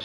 Hey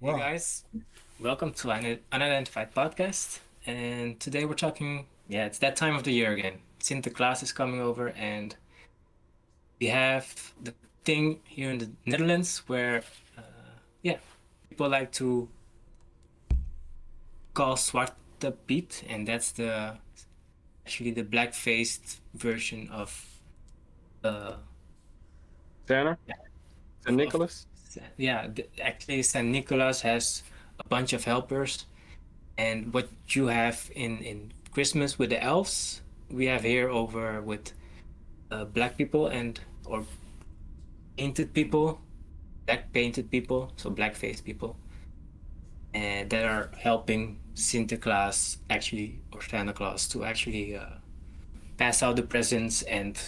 guys, welcome to an Unidentified podcast. And today we're talking, it's that time of the year again. Sinterklaas is coming over, and we have the thing here in the Netherlands where, uh, yeah, people like to call Zwarte Piet, and that's actually the black-faced version uh, Santa? yeah, St. of Nicholas? actually Saint Nicholas has a bunch of helpers. And what you have in Christmas with the elves, we have here over with black people and or painted people, black painted people, so black faced people, and that are helping Sinterklaas actually or Santa Claus to actually pass out the presents and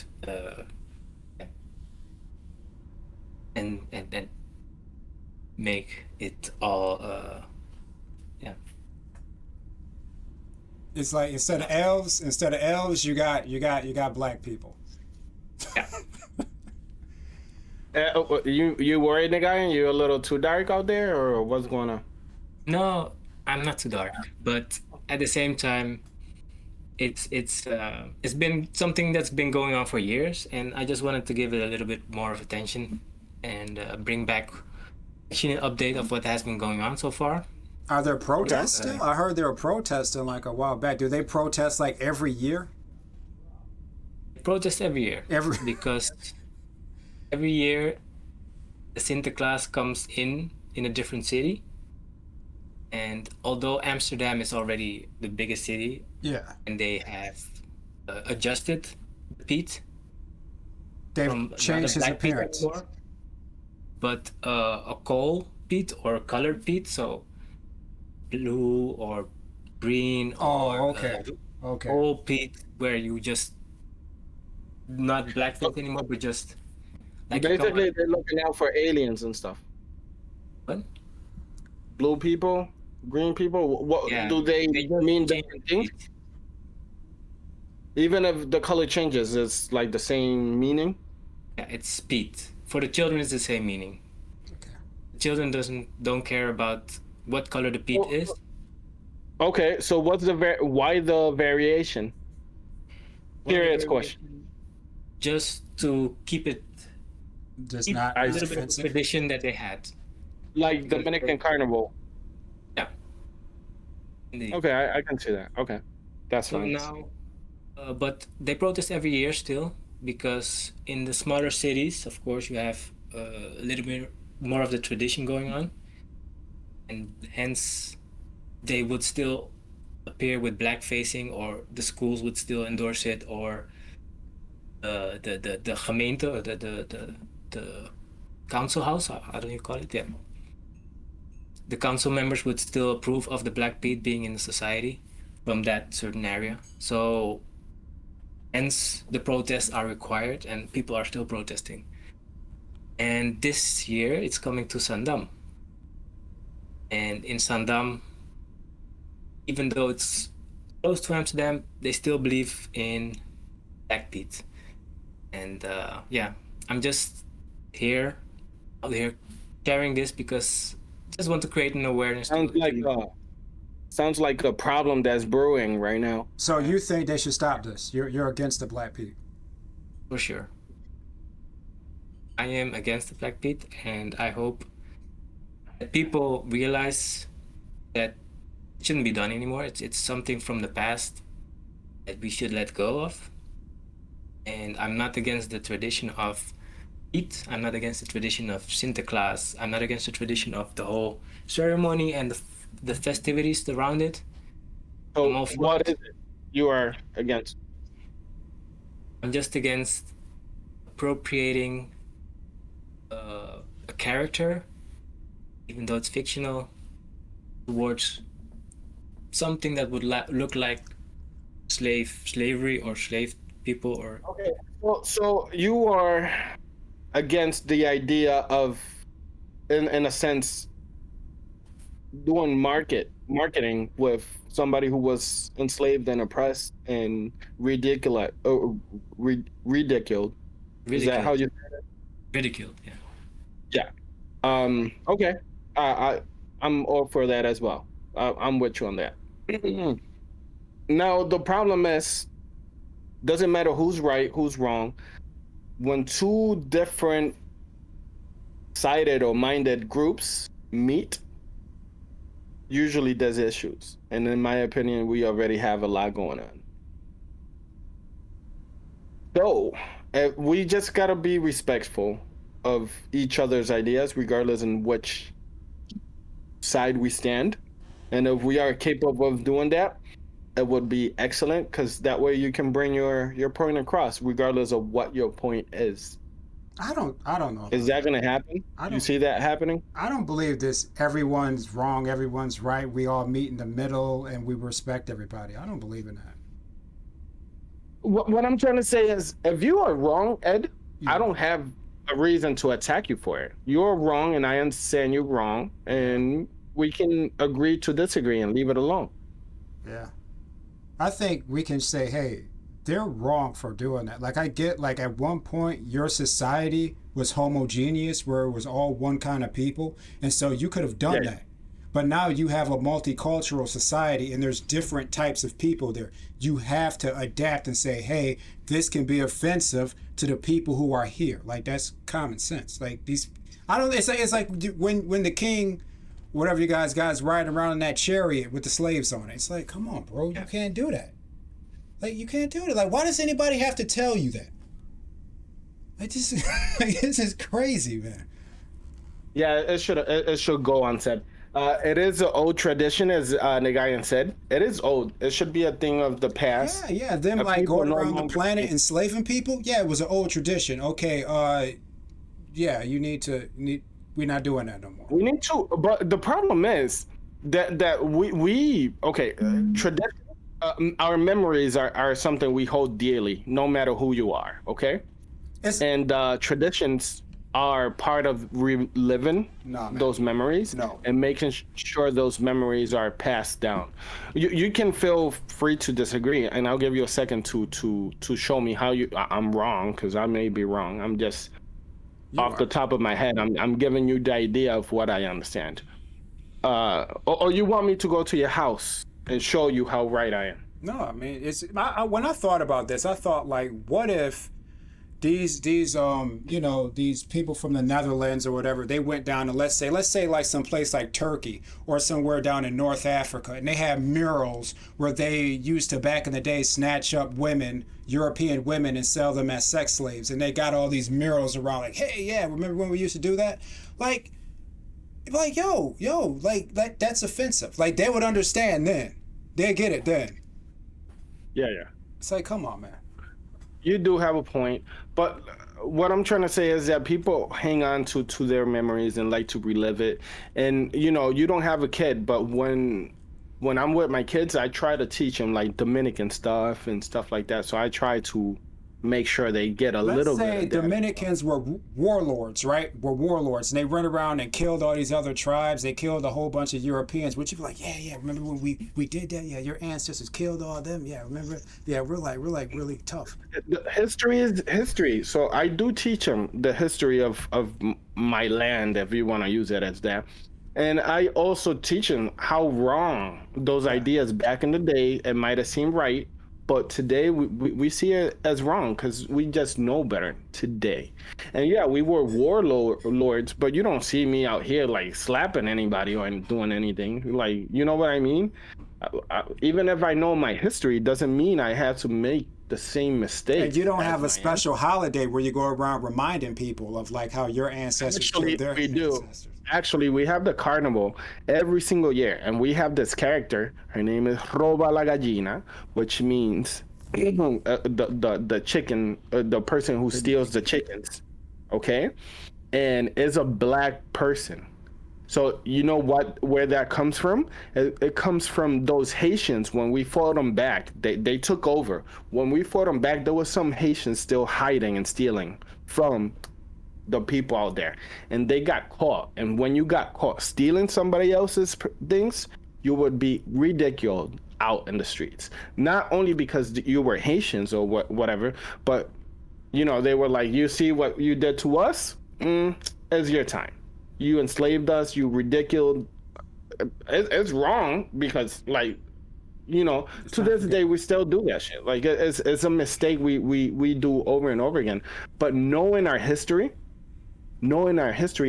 make it all yeah. It's like instead of elves, you got black people. Yeah. You worried, nigga? You a little too dark out there, or what's going on? No, I'm not too dark, but at the same time, it's been something that's been going on for years, and I just wanted to give it a little bit more of attention and bring back actually an update of what has been going on so far. Are there protests Yeah, still? I heard they were protesting like a while back. Do they protest like every year? Protest every year Every because every year the Sinterklaas comes in a different city, and although Amsterdam is already the biggest city, yeah, and they have adjusted the Piet they've from not a changed his black Piet appearance. anymore, but a coal Piet or a colored Piet, so blue or green Oh, or okay. coal Piet, where you just not blackface anymore, but just like you come out. Basically, they're looking out for aliens and stuff. What? Blue people, green people. What Yeah, do they they just mean? changed Different the things? Piet. Even if the color changes, it's like the same meaning. Yeah, it's Piet. For the children, it's the same meaning. Okay. The children don't care about what color the Piet Well, is. okay, so what's why the variation? Why the Serious question. variation? Just to Just keep not a I little see. bit of the offensive. tradition that they had. Like Because Dominican Carnival. yeah, indeed. Okay, I can see that. Okay, that's So fine. now, but they protest every year still because in the smaller cities, of course, you have a little bit more of the tradition going on, and hence they would still appear with black facing, or the schools would still endorse it, or the gemeente, or the council house, how do you call it? Yeah, the council members would still approve of the black Pete being in the society from that certain area. So hence the protests are required and people are still protesting. And this year it's coming to Sandam. And in Sandam, even though it's close to Amsterdam, they still believe in black Pete. And I'm just here out here sharing this because I just want to create an awareness Sounds like sounds like a problem that's brewing right now. So you think they should stop this? You're against the black people? for sure. I am against the black Pete, and I hope that people realize that it shouldn't be done anymore. It's something from the past that we should let go of. And I'm not against the tradition of Eid. I'm not against the tradition of Sinterklaas. I'm not against the tradition of the whole ceremony and the festivities around it. I'm So all for what it. is it you are against? I'm just against appropriating a character, even though it's fictional, towards something that would look like slavery or slave people or Okay. Well, so you are against the idea of, in a sense, doing marketing with somebody who was enslaved and oppressed and ridiculed. Is that how Ridiculed. you? Ridiculed. Yeah. Yeah. Okay. I I'm all for that as well. I'm with you on that. Now the problem is, doesn't matter who's right, who's wrong. When two different sided or minded groups meet, usually there's issues. And in my opinion, we already have a lot going on. So we just gotta be respectful of each other's ideas, regardless in which side we stand. And if we are capable of doing that, it would be excellent because that way you can bring your point across, regardless of what your point is. I don't know Is about that that. going to happen? I You don't see that happening? I don't believe this. Everyone's wrong. Everyone's right. We all meet in the middle and we respect everybody. I don't believe in that. What I'm trying to say is, if you are wrong, Ed, I Yeah. don't have a reason to attack you for it. You're wrong, and I understand you're wrong, Yeah. and we can agree to disagree and leave it alone. Yeah. I think we can say, hey, they're wrong for doing that. Like I get like at one point your society was homogeneous where it was all one kind of people, and so you could have Yeah, done that. But now you have a multicultural society and there's different types of people there. You have to adapt and say, hey, this can be offensive to the people who are here. Like that's common sense. Like these I don't it's like when the king whatever you guys riding around in that chariot with the slaves on it. It's like, come on, bro, you Yeah. can't do that. Like you can't do it. Like why does anybody have to tell you that? Like this, like, this is crazy, man. yeah, it should go unsaid. It is an old tradition, as Nagayan said. It is old. It should be a thing of the Yeah, past. yeah. Them like People going no around the longer planet think. enslaving people. Yeah, it was an old tradition. Okay, yeah, we're not doing that no more. We need to, but the problem is that we okay. Tradition, our memories are something we hold dearly, no matter who you are. Okay, It's and traditions are part of reliving no, man. those memories No. and making sure those memories are passed down. You can feel free to disagree, and I'll give you a second to show me how I'm wrong, because I may be wrong. I'm just You off the are. top of my head. I'm giving you the idea of what I understand. Or you want me to go to your house and show you how right I am? No, I mean when I thought about this, I thought like, what if these these people from the Netherlands or whatever, they went down to let's say like some place like Turkey or somewhere down in North Africa, and they have murals where they used to back in the day snatch up women, European women, and sell them as sex slaves, and they got all these murals around like, hey, yeah, remember when we used to do that? Like yo, like that's offensive. Like they would understand then. They get it then. Yeah, yeah. It's like, come on, man. You do have a point, but what I'm trying to say is that people hang on to their memories and like to relive it. And you don't have a kid, but when I'm with my kids, I try to teach them like Dominican stuff and stuff like that. So I try to make sure they get a Let's little say bit of that. Dominicans were warlords, right? Were warlords, and they run around and killed all these other tribes. They killed a whole bunch of Europeans. Would you be like, yeah, yeah? Remember when we did that? Yeah, your ancestors killed all of them. Yeah, remember? Yeah, we're like really tough. The history is history, so I do teach them the history of my land, if you want to use it as that. And I also teach them how wrong those Yeah. ideas back in the day, it might have seemed right, but today we see it as wrong because we just know better today. And yeah, we were warlords, but you don't see me out here like slapping anybody or doing anything. Like, you know what I mean? Even if I know my history, doesn't mean I have to make the same And mistakes you don't as have a my special holiday where you go around reminding people of like how your ancestors Actually, killed their we do. ancestors. Actually, we have the carnival every single year, and we have this character. Her name is Roba la Gallina, which means the chicken, the person who steals the chickens. Okay, and is a black person. So you know where that comes from? It comes from those Haitians when we fought them back. They took over. When we fought them back, there was some Haitians still hiding and stealing from the people out there, and they got caught. And when you got caught stealing somebody else's things, you would be ridiculed out in the streets. Not only because you were Haitians or whatever, but they were like, "You see what you did to us? It's your time. You enslaved us. You ridiculed. It's wrong because to not this forget. day we still do that shit. Like it's a mistake we do over and over again. But knowing our history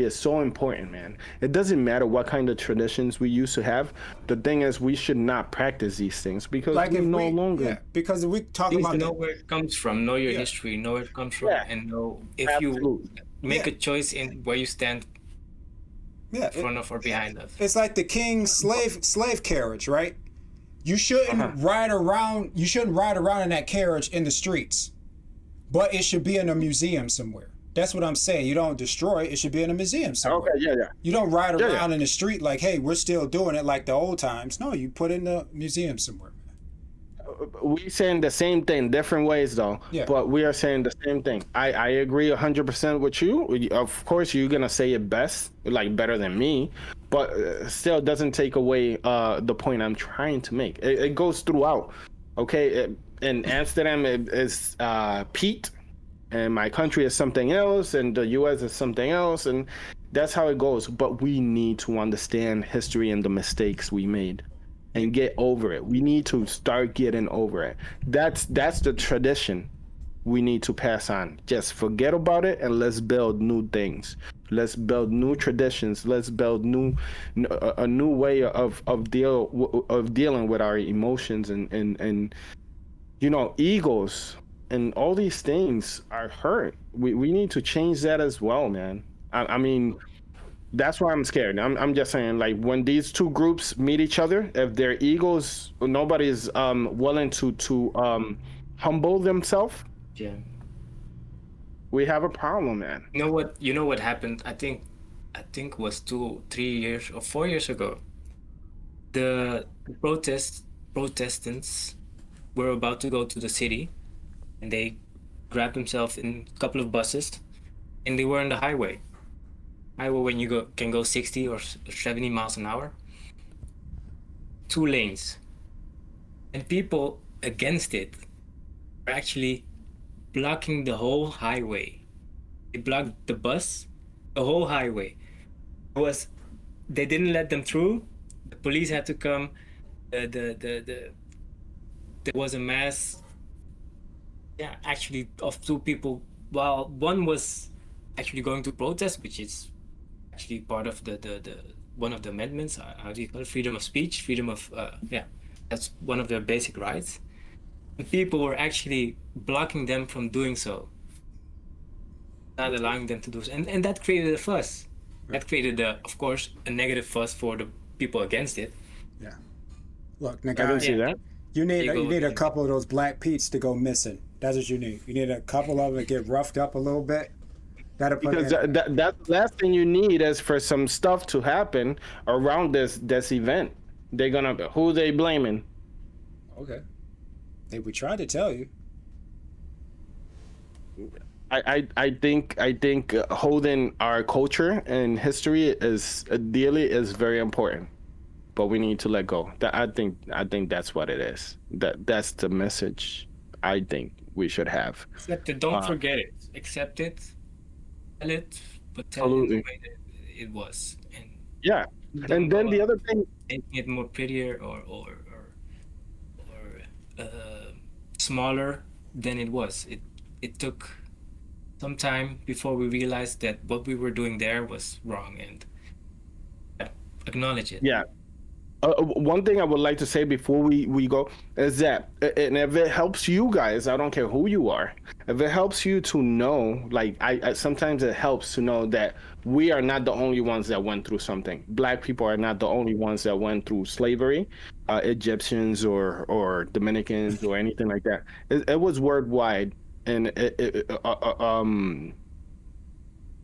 is so important, man. It doesn't matter what kind of traditions we used to have. The thing is, we should not practice these things because Like we if no we, longer. yeah, because if we talk Please about know the, where it comes from, know your yeah, history, know where it comes from, Yeah, and know if you absolutely. make yeah, a choice in where you stand yeah, in front of or behind of. it's like the king's slave carriage, right? You Uh-huh. shouldn't ride around. You shouldn't ride around in that carriage in the streets, but it should be in a museum somewhere. That's what I'm saying. You don't destroy it. It should be in a museum Okay. somewhere. Yeah. Yeah. You don't ride Yeah. Yeah. around in the street like, hey, we're still doing it like the old times. No, you put it in the museum somewhere. We saying the same thing, different ways though, Yeah. but we are saying the same thing. I agree 100% with you. Of course, you're gonna say it best, like better than me, but still doesn't take away the point I'm trying to make. It goes throughout. Okay, in Amsterdam it is Piet, and my country is something else, and the U.S. is something else, and that's how it goes. But we need to understand history and the mistakes we made and get over it. We need to start getting over it. That's the tradition we need to pass on. Just forget about it and let's build new things. Let's build new traditions. Let's build a new way of dealing with our emotions and egos and all these things are hurt. We need to change that as well, man. I mean, that's why I'm scared. I'm just saying, like, when these two groups meet each other, if their egos, nobody's willing to humble themselves, Yeah. we have a problem, man. You know what? You know what happened? I think it was 2, 3 years or 4 years ago. The protestants were about to go to the city, and they grabbed themselves in a couple of buses, and they were on the highway. Highway when you can go 60 or 70 miles an hour, 2 lanes, and people against it were actually blocking the whole highway. They blocked the bus, the whole highway. It was They didn't let them through. The police had to come. The There was a mass, yeah, actually of 2 people. Well, one was actually going to protest, which is actually part of the one of the amendments. How do you call it? Freedom of speech, freedom of yeah, that's one of their basic rights. And people were actually blocking them from doing so, not allowing them to do so, and that created a fuss. That created, of course, a negative fuss for the people against it. Yeah. Look, I can see Nagai, that. you need They you go need a in. couple of those black Pete's to go missing. That's what you need. You need a couple of them to get roughed up a little bit. That'll put Because in. that last thing you need is for some stuff to happen around this event. They're gonna who they blaming? Okay. Hey, we tried to tell you. I think holding our culture and history is ideally is very important, but we need to let go. I think that's what it is. That's the message I think we should have. Accept it. Don't Uh, forget it. Accept it. Tell it, but tell it in the Absolutely. way that it was, and Yeah. don't And then go the other thing, making it more prettier or smaller than it was. It took some time before we realized that what we were doing there was wrong, and acknowledge it. yeah. One thing I would like to say before we go is that, and if it helps you guys, I don't care who you are, if it helps you to know, like I sometimes it helps to know that we are not the only ones that went through something. Black people are not the only ones that went through slavery, Egyptians or Dominicans or anything like that. It was worldwide, and it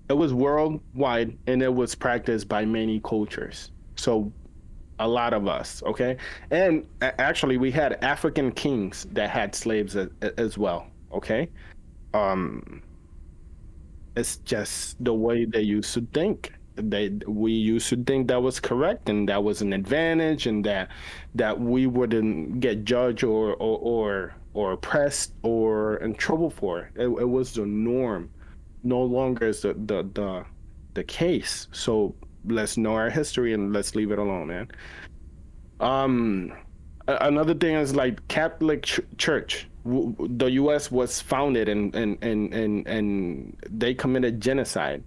was worldwide, and it was practiced by many cultures. So a lot of us, okay? And actually we had African kings that had slaves as well, okay? um It's just the way they used to think. We used to think that was correct and that was an advantage, and that we wouldn't get judged or oppressed or in trouble for it. It was the norm. No longer is the case. So let's know our history and let's leave it alone, man. Um, Another thing is like Catholic Church. The U.S. was founded and they committed genocide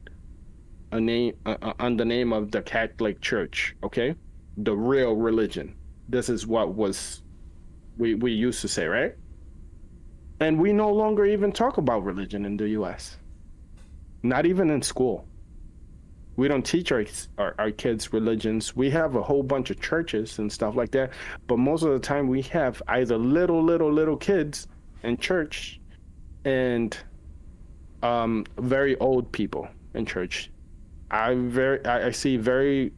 on the name of the Catholic Church. Okay, the real religion. This is what was we used to say, right? And we no longer even talk about religion in the U.S. Not even in school. We don't teach our kids religions. We have a whole bunch of churches and stuff like that, but most of the time we have either little kids in church and very old people in church. I see very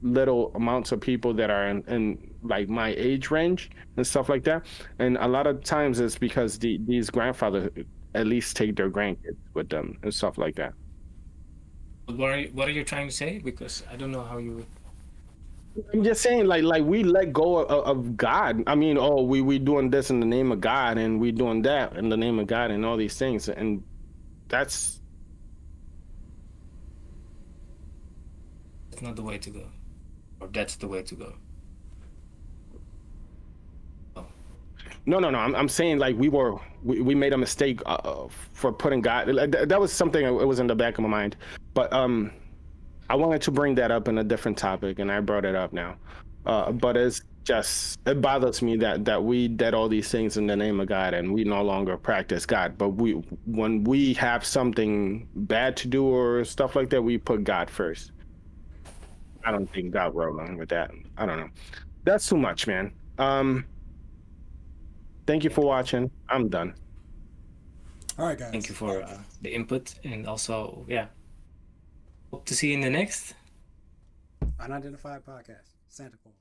little amounts of people that are in like my age range and stuff like that, and a lot of times it's because these grandfathers at least take their grandkids with them and stuff like that. What are you trying to say? Because I don't know how you. I'm just saying, like we let go of God. I mean, oh, we doing this in the name of God, and we doing that in the name of God, and all these things, and that's It's not the way to go, or that's the way to go. Oh, no. I'm saying like we made a mistake for putting God. Like, that was something that was in the back of my mind, but I wanted to bring that up in a different topic, and I brought it up now. But it's just it bothers me that we did all these things in the name of God, and we no longer practice God. But we when we have something bad to do or stuff like that, we put God first. I don't think God wrote along with that. I don't know. That's too much, man. Thank you yeah. for watching. I'm done. All right, Thank you guys. for the input, and also, yeah, hope to see you in the next. Unidentified podcast. Santa Claus.